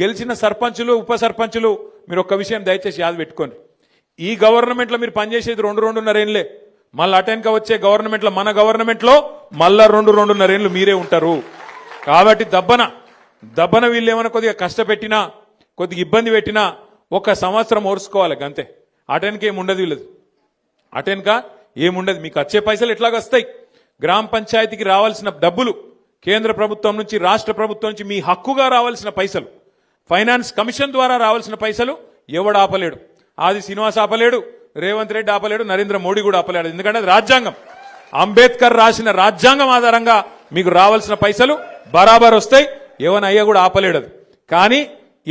గెలిచిన సర్పంచులు ఉప సర్పంచులు మీరు ఒక్క విషయం దయచేసి యాద పెట్టుకోండి. ఈ గవర్నమెంట్లో మీరు పనిచేసేది 2-2.5 ఏళ్ళే. మళ్ళీ అటెన్క వచ్చే గవర్నమెంట్లో మన గవర్నమెంట్లో మళ్ళా 2-2.5 ఏళ్ళు మీరే ఉంటారు. కాబట్టి దబ్బన వీళ్ళు ఏమైనా కొద్దిగా కష్టపెట్టినా కొద్దిగా ఇబ్బంది పెట్టినా 1 సంవత్సరం ఓర్చుకోవాలి అంతే. అటెన్క ఏముండదు వీళ్ళది, అటెన్క ఏముండదు. మీకు వచ్చే పైసలు ఎట్లాగొస్తాయి? గ్రామ పంచాయతీకి రావాల్సిన డబ్బులు కేంద్ర ప్రభుత్వం నుంచి రాష్ట్ర ప్రభుత్వం నుంచి మీ హక్కుగా రావాల్సిన పైసలు, ఫైనాన్స్ కమిషన్ ద్వారా రావాల్సిన పైసలు ఎవడు ఆపలేడు. ఆది శ్రీనివాస్ ఆపలేడు, రేవంత్ రెడ్డి ఆపలేడు, నరేంద్ర మోడీ కూడా ఆపలేడు. ఎందుకంటే అది రాజ్యాంగం. అంబేద్కర్ రాసిన రాజ్యాంగం ఆధారంగా మీకు రావాల్సిన పైసలు బరాబర్ వస్తాయి. ఎవనయ్యా కూడా ఆపలేడు అది. కానీ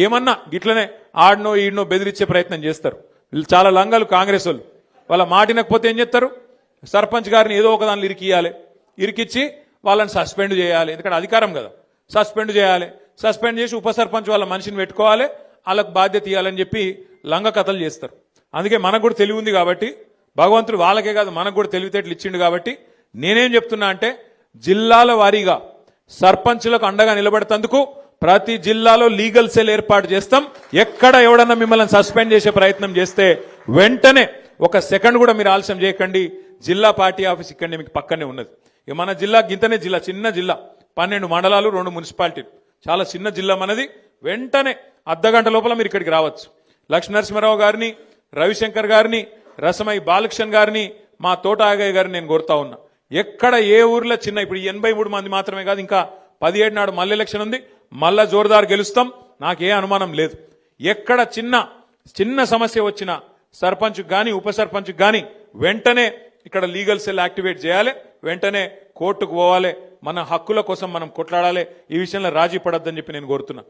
ఏమన్నా ఇట్లనే ఆడనో ఈడనో బెదిరించే ప్రయత్నం చేస్తారు. వీళ్ళు చాలా లంగలు కాంగ్రెస్ వాళ్ళు. వాళ్ళ మాటినకపోతే ఏం చేస్తారు? సర్పంచ్ గారిని ఏదో ఒక దానిలో ఇరికిచ్చి వాళ్ళని సస్పెండ్ చేయాలి. ఎందుకంటే అధికారం కదా, సస్పెండ్ చేయాలి. సస్పెండ్ చేసి ఉప సర్పంచ్ వాళ్ళ మనిషిని పెట్టుకోవాలి, వాళ్ళకు బాధ్యత ఇవ్వాలని చెప్పి లంగ కథలు చేస్తారు. అందుకే మనకు కూడా తెలివి ఉంది కాబట్టి, భగవంతుడు వాళ్ళకే కాదు మనకు కూడా తెలివితేటలు ఇచ్చిండు కాబట్టి నేనేం చెప్తున్నా అంటే, జిల్లాల వారీగా సర్పంచులకు అండగా నిలబడేందుకు ప్రతి జిల్లాలో లీగల్ సెల్ ఏర్పాటు చేస్తాం. ఎక్కడ ఎవడన్నా మిమ్మల్ని సస్పెండ్ చేసే ప్రయత్నం చేస్తే వెంటనే 1 సెకండ్ కూడా మీరు ఆలస్యం చేయకండి. జిల్లా పార్టీ ఆఫీస్ ఇక్కడనే మీకు పక్కనే ఉన్నది. మన జిల్లా గింతనే జిల్లా, చిన్న జిల్లా, 12 మండలాలు, 2 మున్సిపాలిటీలు, చాలా చిన్న జిల్లా మనది. వెంటనే అర్ధగంట లోపల మీరు ఇక్కడికి రావచ్చు. లక్ష్మీనరసింహారావు గారిని, రవిశంకర్ గారిని, రసమై బాలకృష్ణ గారిని, మా తోట ఆగయ్య గారిని నేను కోరుతా ఉన్నా. ఎక్కడ ఏ ఊర్లో చిన్న, ఇప్పుడు 83 మంది మాత్రమే కాదు, ఇంకా 17 నాడు మళ్ళీ ఎలక్షన్ ఉంది, మళ్ళా జోరుదారు గెలుస్తాం, నాకే అనుమానం లేదు. ఎక్కడ చిన్న సమస్య వచ్చినా సర్పంచ్ గాని ఉప సర్పంచ్ గాని వెంటనే ఇక్కడ లీగల్ సెల్ యాక్టివేట్ చేయాలి, వెంటనే కోర్టుకు పోవాలి, మన హక్కుల కోసం మనం కొట్లాడాలి. ఈ విషయంలో రాజీ పడొద్దని చెప్పి నేను కోరుతున్నా.